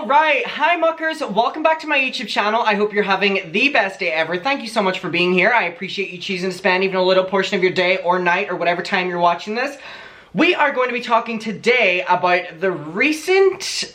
Alright, hi muckers, welcome back to my YouTube channel. I hope you're having the best day ever. Thank you so much for being here. I appreciate you choosing to spend even a little portion of your day or night or whatever time you're watching this. We are going to be talking today about the recent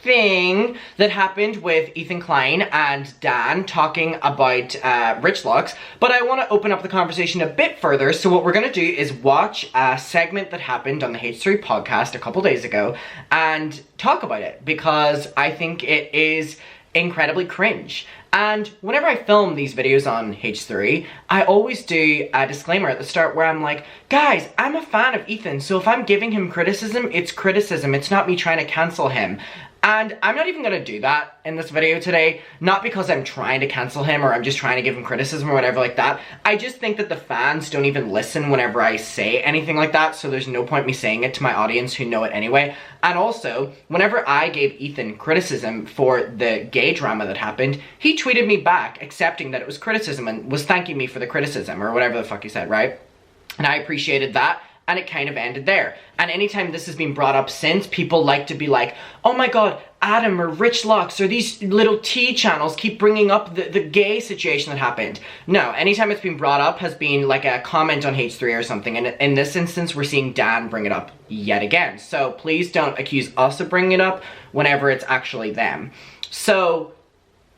thing that happened with Ethan Klein and Dan talking about Rich Lux, but I want to open up the conversation a bit further. So what we're going to do is watch a segment that happened on the H3 podcast a couple days ago and talk about it, because I think it is incredibly cringe. And whenever I film these videos on H3, I always do a disclaimer at the start where I'm like, guys, I'm a fan of Ethan, so if I'm giving him criticism, it's not me trying to cancel him. And I'm not even gonna do that in this video today, not because I'm trying to cancel him or I'm just trying to give him criticism or whatever like that. I just think that the fans don't even listen whenever I say anything like that, so there's no point me saying it to my audience who know it anyway. And also, whenever I gave Ethan criticism for the gay drama that happened, he tweeted me back accepting that it was criticism and was thanking me for the criticism or whatever the fuck he said, right? And I appreciated that. And it kind of ended there. And anytime this has been brought up since, people like to be like, oh my god, Adam or Rich Lux or these little T channels keep bringing up the gay situation that happened. No, anytime it's been brought up has been like a comment on H3 or something. And in this instance, we're seeing Dan bring it up yet again. So please don't accuse us of bringing it up whenever it's actually them. So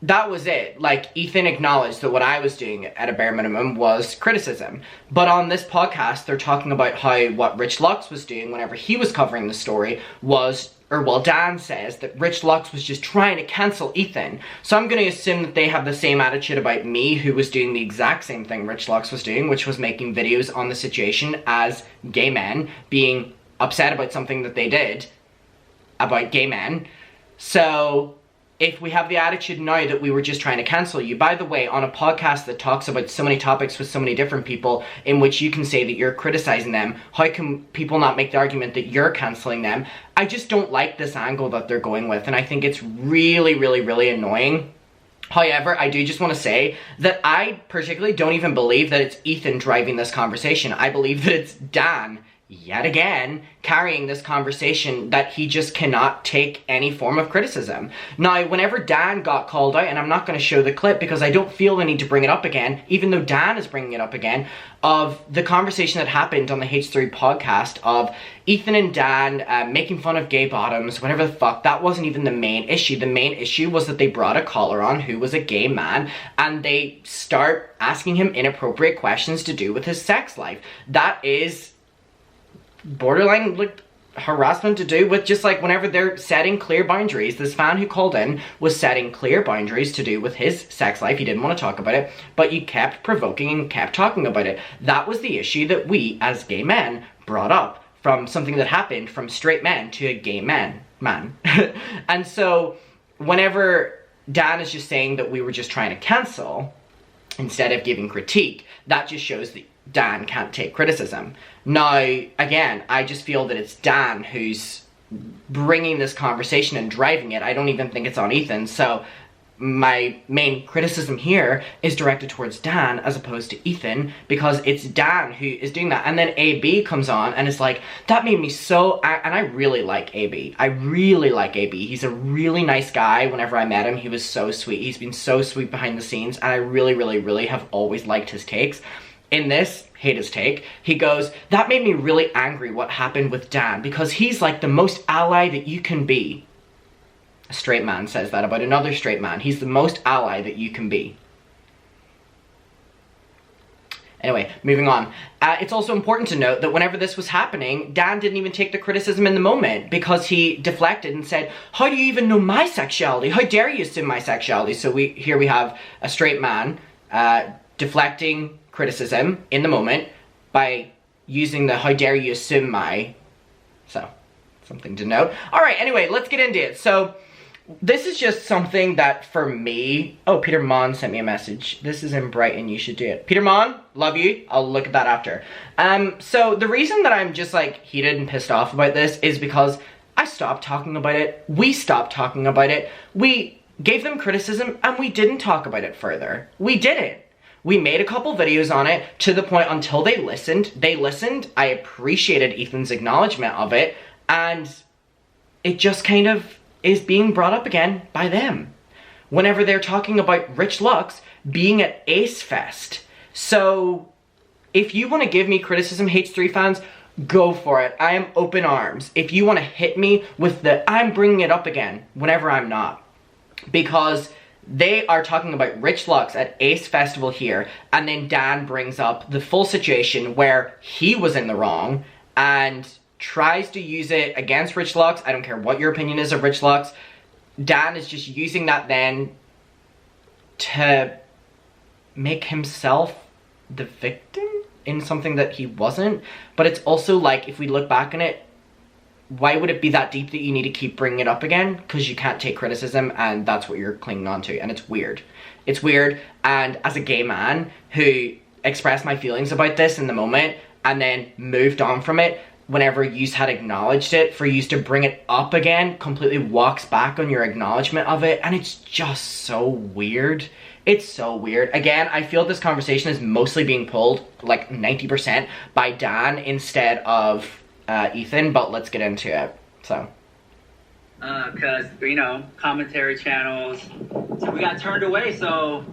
that was it. Like, Ethan acknowledged that what I was doing at a bare minimum was criticism. But on this podcast, they're talking about how what Rich Lux was doing whenever he was covering the story was, or well, Dan says that Rich Lux was just trying to cancel Ethan. So I'm going to assume that they have the same attitude about me, who was doing the exact same thing Rich Lux was doing, which was making videos on the situation as gay men, being upset about something that they did about gay men. So if we have the attitude now that we were just trying to cancel you, by the way, on a podcast that talks about so many topics with so many different people, in which you can say that you're criticizing them, how can people not make the argument that you're canceling them? I just don't like this angle that they're going with, and I think it's really, really, really annoying. However, I do just want to say that I particularly don't even believe that it's Ethan driving this conversation. I believe that it's Dan, yet again, carrying this conversation, that he just cannot take any form of criticism. Now, whenever Dan got called out, and I'm not going to show the clip because I don't feel the need to bring it up again, even though Dan is bringing it up again, of the conversation that happened on the H3 podcast of Ethan and Dan making fun of gay bottoms, whatever the fuck, that wasn't even the main issue. The main issue was that they brought a caller on who was a gay man, and they start asking him inappropriate questions to do with his sex life. That is borderline like harassment to do with, just like whenever they're setting clear boundaries. This fan who called in was setting clear boundaries to do with his sex life. He didn't want to talk about it, but you kept provoking and kept talking about it. That was the issue that we as gay men brought up, from something that happened from straight men to a gay man. And so whenever Dan is just saying that we were just trying to cancel instead of giving critique, that just shows that Dan can't take criticism. Now, again, I just feel that it's Dan who's bringing this conversation and driving it. I don't even think it's on Ethan. So my main criticism here is directed towards Dan as opposed to Ethan, because it's Dan who is doing that. And then AB comes on and it's like, that made me so, and I really like AB. I really like AB. He's a really nice guy. Whenever I met him, he was so sweet. He's been so sweet behind the scenes, and I really, really, really have always liked his takes. In this, hate his take, he goes, that made me really angry what happened with Dan, because he's like the most ally that you can be. A straight man says that about another straight man. He's the most ally that you can be. Anyway, moving on. It's also important to note that whenever this was happening, Dan didn't even take the criticism in the moment, because he deflected and said, how do you even know my sexuality? How dare you assume my sexuality? So here we have a straight man deflecting criticism in the moment by using the how dare you assume my, so something to note. Alright, anyway, let's get into it. So this is just something that for me, oh, Peter Mon sent me a message. This is in Brighton, you should do it. Peter Mon, love you. I'll look at that after. So the reason that I'm just like heated and pissed off about this is because I stopped talking about it. We stopped talking about it. We gave them criticism and we didn't talk about it further. We didn't. We made a couple videos on it to the point until they listened. They listened. I appreciated Ethan's acknowledgement of it. And it just kind of is being brought up again by them whenever they're talking about Rich Lux being at ACE Fest. So if you want to give me criticism, H3 fans, go for it. I am open arms. If you want to hit me with the I'm bringing it up again whenever I'm not. Because they are talking about Rich Lux at ACE Festival here, and then Dan brings up the full situation where he was in the wrong and tries to use it against Rich Lux. I don't care what your opinion is of Rich Lux. Dan is just using that then to make himself the victim in something that he wasn't. But it's also like, if we look back on it, why would it be that deep that you need to keep bringing it up again? Because you can't take criticism, and that's what you're clinging on to, and it's weird. It's weird, and as a gay man who expressed my feelings about this in the moment and then moved on from it, whenever you had acknowledged it, for you to bring it up again completely walks back on your acknowledgement of it, and it's just so weird. It's so weird. Again, I feel this conversation is mostly being pulled, like 90%, by Dan instead of Ethan, but let's get into it. So because you know, commentary channels, so we got turned away. So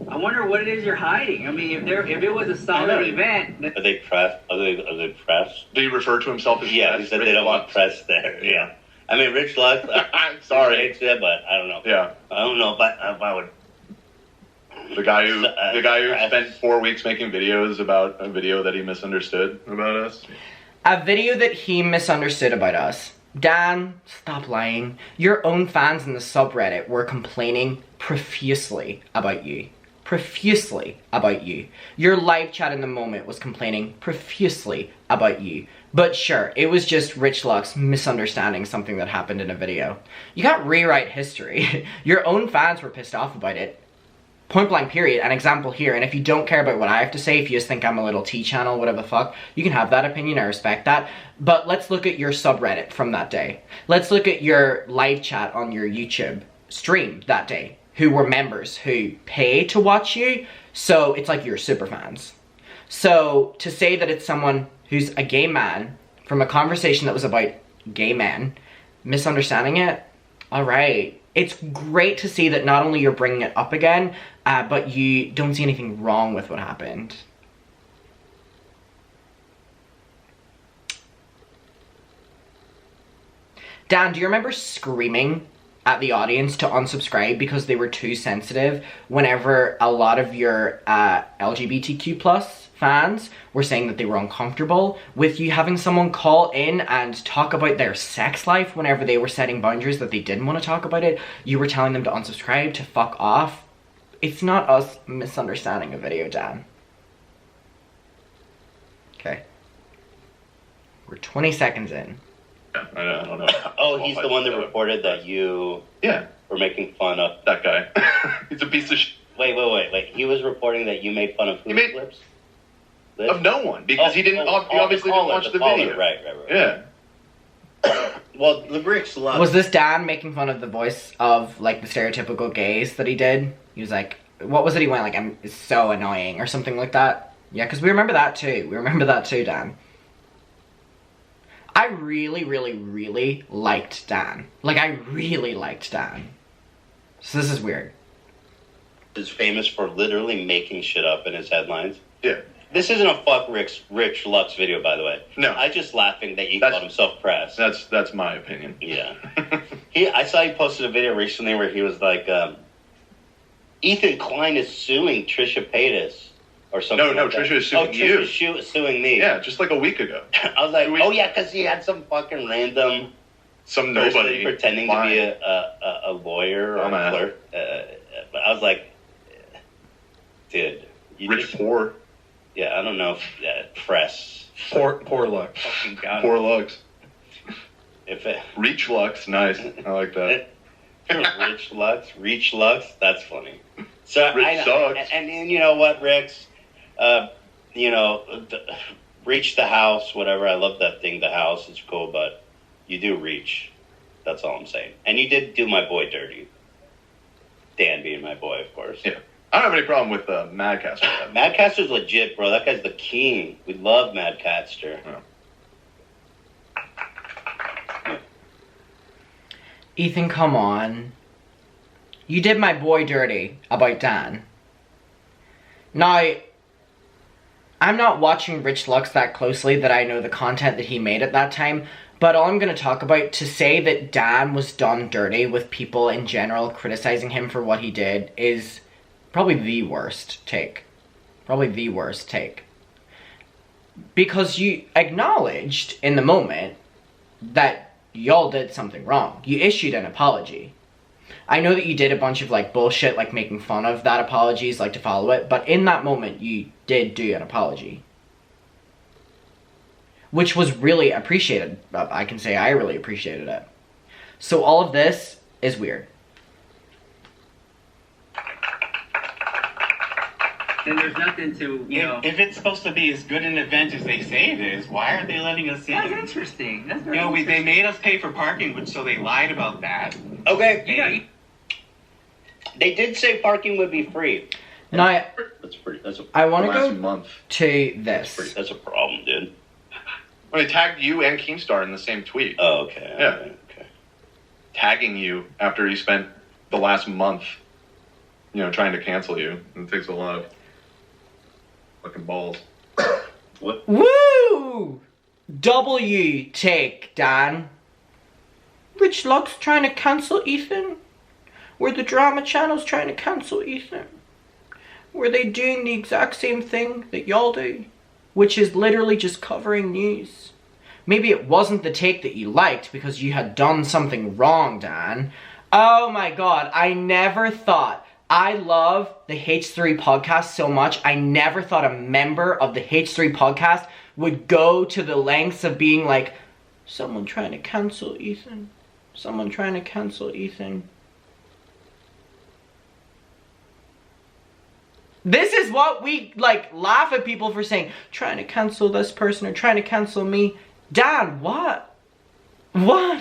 I wonder what it is you're hiding. I mean, if it was a solid event, are they press? Are they press? Do you refer to himself as Yeah, he said they don't want press there. Yeah, I mean, Rich Lux. I'm sorry, but I don't know. Yeah, I don't know if I would. The guy who spent 4 weeks making videos about a video that he misunderstood about us. A video that he misunderstood about us. Dan, stop lying. Your own fans in the subreddit were complaining profusely about you. Profusely about you. Your live chat in the moment was complaining profusely about you. But sure, it was just Rich Lux misunderstanding something that happened in a video. You can't rewrite history. Your own fans were pissed off about it. Point blank period, an example here. And if you don't care about what I have to say, if you just think I'm a little T channel, whatever the fuck, you can have that opinion, I respect that. But let's look at your subreddit from that day. Let's look at your live chat on your YouTube stream that day, who were members who pay to watch you, so it's like you're super fans. So to say that it's someone who's a gay man from a conversation that was about gay men, misunderstanding it, alright. It's great to see that not only you're bringing it up again, but you don't see anything wrong with what happened. Dan, do you remember screaming at the audience to unsubscribe because they were too sensitive whenever a lot of your LGBTQ+ fans were saying that they were uncomfortable with you having someone call in and talk about their sex life whenever they were setting boundaries that they didn't want to talk about it? You were telling them to unsubscribe, to fuck off. It's not us misunderstanding a video, Dan. Okay. We're 20 seconds in. Yeah, I don't know. Oh, he's the one that reported that you were making fun of that guy. He's a piece of shit. Wait. He was reporting that you made fun of whose lips? Of no one, because he obviously didn't watch the video. Right. Yeah. Well, the Rich Lux. Was this Dan making fun of the voice of, like, the stereotypical gays that he did? He was like, what was it he went, like, it's so annoying, or something like that? Yeah, because we remember that too. We remember that too, Dan. I really liked Dan. Like, I really liked Dan. So this is weird. Is famous for literally making shit up in his headlines. Yeah. This isn't a fuck Rich Lux video, by the way. No. I just laughing that he called himself press. That's my opinion. Yeah. I saw he posted a video recently where he was like, Ethan Klein is suing Trisha Paytas. Or something. No, like Trisha is that. suing you. Trisha's suing me. Yeah, just like a week ago. I was like, oh yeah, because he had some fucking random... Some nobody. Pretending to be a lawyer or a clerk. But I was like, dude. Rich poor. Yeah, I don't know if press. Poor Lux. Poor Lux. Reach Lux, nice. I like that. Reach Lux, that's funny. So Rich sucks. And you know what, Rex? Reach the house, whatever. I love that thing, the house. It's cool, but you do reach. That's all I'm saying. And you did do my boy dirty. Dan being my boy, of course. Yeah. I don't have any problem with Madcaster. Madcaster's legit, bro. That guy's the king. We love Madcaster. Yeah. Ethan, come on. You did my boy dirty about Dan. Now, I'm not watching Rich Lux that closely that I know the content that he made at that time, but all I'm going to talk about, to say that Dan was done dirty with people in general criticizing him for what he did, is probably the worst take. Probably the worst take. Because you acknowledged in the moment that y'all did something wrong. You issued an apology. I know that you did a bunch of like bullshit, like making fun of that apologies, like to follow it, but in that moment you did do an apology. Which was really appreciated. I can say I really appreciated it. So all of this is weird. And there's nothing to, you know. If it's supposed to be as good an event as they say it is, why aren't they letting us in? That's interesting. That's very They made us pay for parking, which so they lied about that. Okay. They did say parking would be free. Now, I want to go month. to this. That's a problem, dude. Well, they tagged you and Keemstar in the same tweet. Oh, okay. Yeah. Okay. Tagging you after you spent the last month, trying to cancel you. It takes a lot of fucking balls. What? Woo! W take, Dan. Rich Lux trying to cancel Ethan? Were the drama channels trying to cancel Ethan? Were they doing the exact same thing that y'all do? Which is literally just covering news. Maybe it wasn't the take that you liked because you had done something wrong, Dan. Oh my god, I never thought. I love the H3 podcast so much. I never thought a member of the H3 podcast would go to the lengths of being like, someone trying to cancel Ethan. Someone trying to cancel Ethan. This is what we, laugh at people for saying, trying to cancel this person or trying to cancel me. Dan, what? What?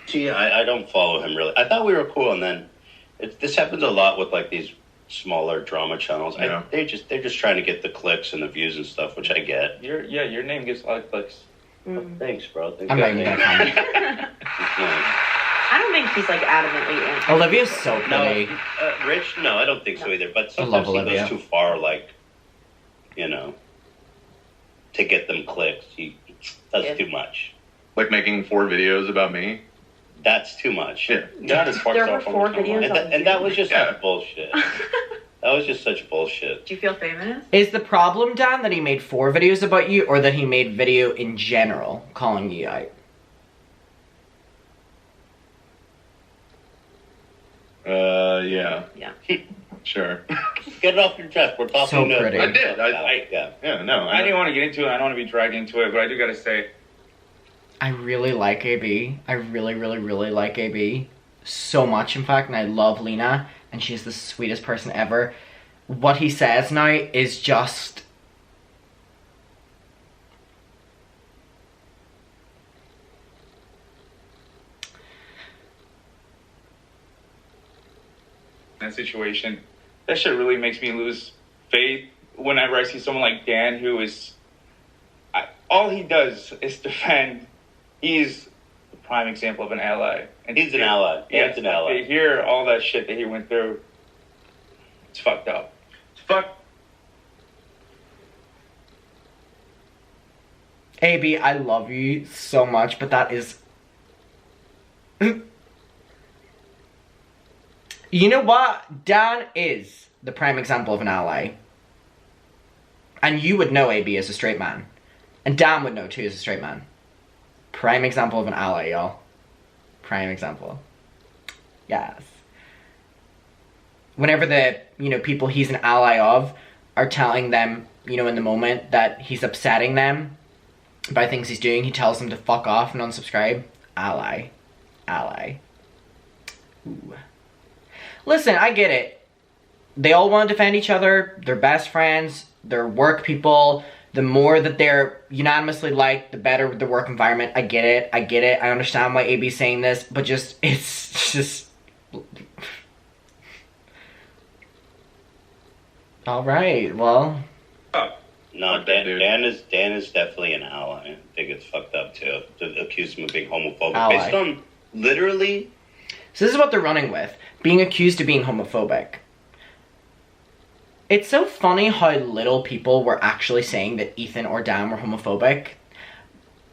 See, I don't follow him really. I thought we were cool, and then this happens a lot with like these smaller drama channels. Yeah. They're just trying to get the clicks and the views and stuff, which I get. Your name gets a lot of clicks. Oh, thanks, bro. I'm not even gonna comment. I don't think he's like adamantly anti. Olivia's so pretty. No, Rich? No, I don't think so either. But I love sometimes he Olivia. goes too far, to get them clicks. He does too much. Like making 4 videos about me. That's too much. Yeah. That is fucked There were up. 4 videos. And that was just Yeah. such bullshit. That was just such bullshit. Do you feel famous? Is the problem, Dan, that he made 4 videos about you, or that he made video in general calling you out? Yeah. Yeah. Sure. Get it off your chest. We're talking So to pretty. I did. yeah. Yeah, no. I didn't want to get into it. I don't want to be dragged into it, but I do gotta say, I really like AB. I really, really, really like AB. So much, in fact, and I love Lena, and she's the sweetest person ever. What he says now is just... that situation, that shit really makes me lose faith whenever I see someone like Dan who is, all he does is defend. He's the prime example of an ally. And He's an ally. Yeah, He's an ally. To hear all that shit that he went through, it's fucked up. It's fucked. AB, I love you so much, but that is... You know what? Dan is the prime example of an ally. And you would know AB as a straight man. And Dan would know too as a straight man. Prime example of an ally, y'all. Prime example. Yes. Whenever the, people he's an ally of are telling them, in the moment that he's upsetting them by things he's doing, he tells them to fuck off and unsubscribe. Ally. Ally. Ooh. Listen, I get it. They all want to defend each other. They're best friends. They're work people. The more that they're unanimously liked, the better the work environment. I get it. I understand why AB's saying this, but it's just... Alright, well... No, Dan is definitely an ally. I think it's fucked up to accuse him of being homophobic. Ally. Based on literally... So this is what they're running with. Being accused of being homophobic. It's so funny how little people were actually saying that Ethan or Dan were homophobic,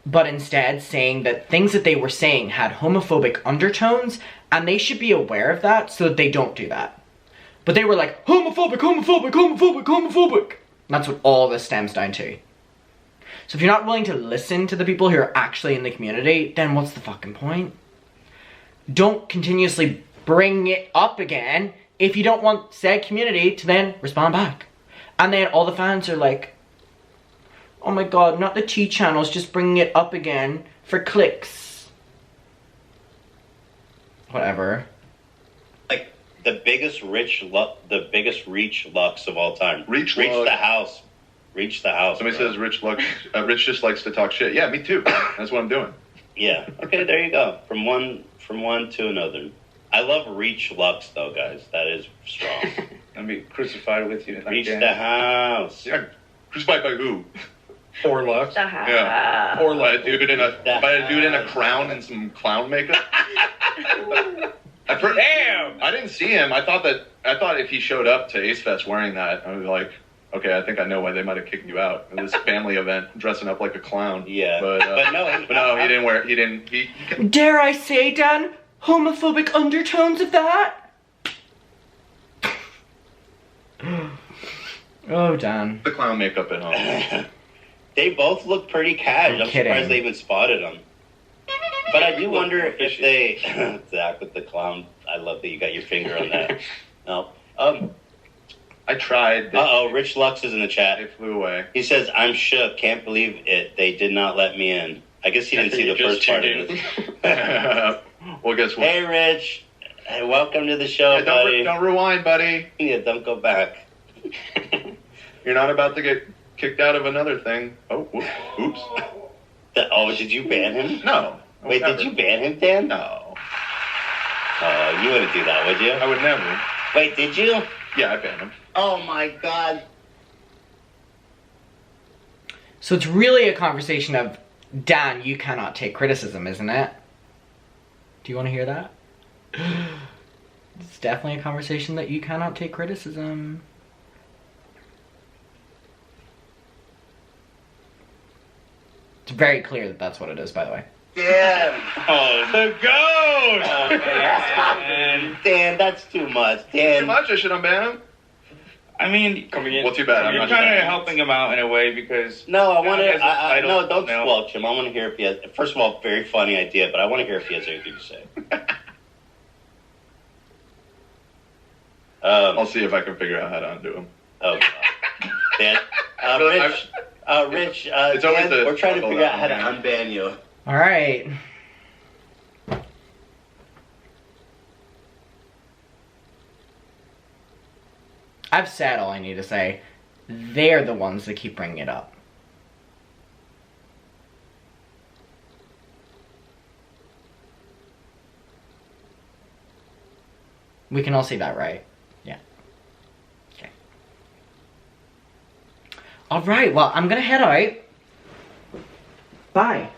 but instead saying that things that they were saying had homophobic undertones, and they should be aware of that so that they don't do that. But they were like, homophobic, homophobic, homophobic, homophobic. And that's what all this stems down to. So if you're not willing to listen to the people who are actually in the community, then what's the fucking point? Don't continuously bring it up again if you don't want said community to then respond back. And then all the fans are like, oh my god, not the T channels, just bringing it up again for clicks. Whatever. Like, the biggest reach Lux of all time. Reach Lux. the house. Reach the house. Somebody bro. says Rich just likes to talk shit. Yeah, me too. That's what I'm doing. Yeah. Okay, there you go. From one to another. I love Reach Lux though, guys. That is strong. I'll be crucified with you. Reach the house. Yeah. Crucified by who? Or Lux. Yeah. Or by a dude in a crown and some clown makeup. Damn! I didn't see him. I thought if he showed up to Ace Fest wearing that, I was like, okay, I think I know why they might have kicked you out. It was this family event, dressing up like a clown. Yeah. But no, he didn't wear. He didn't. He Dare I say, Dan, homophobic undertones of that? Oh, Dan. the clown makeup at home. They both look pretty cash. I'm kidding. surprised they even spotted them. But I do wonder if they... Zach with the clown. I love that you got your finger on that. No. I tried. Uh-oh, Rich Lux is in the chat. It flew away. He says, I'm shook. Can't believe it. They did not let me in. I guess he didn't see the first part of it. Well, guess what? Hey, Rich. Hey, welcome to the show, Yeah, buddy. don't rewind, buddy. Yeah, don't go back. You're not about to get kicked out of another thing. Oh, oops. Did you ban him? No. Wait, Never. did you ban him, Dan? No. Oh, you wouldn't do that, would you? I would never. Wait, did you? Yeah, I banned him. Oh my god. So it's really a conversation of, Dan, you cannot take criticism, isn't it? Do you want to hear that? It's definitely a conversation that you cannot take criticism. It's very clear that that's what it is, by the way. Dan! Oh, the goat! Oh, man. Dan, that's too much. Dan. Too much? I should unban him? I mean, coming in. Well, too bad. I'm You're not kind of banning. helping him out in a way because. No, I want he has to. his title No, don't now. squelch him. I want to hear if he has. First of all, very funny idea, but I want to hear if he has anything to say. I'll see if I can figure out how to undo him. Oh, God. Dan. Rich. It's always Dan, the we're trying to struggle figure out how that to I'm unban you. Alright. I've said all I need to say. They're the ones that keep bringing it up. We can all see that, right? Yeah. Okay. Alright, well, I'm gonna head out. Bye.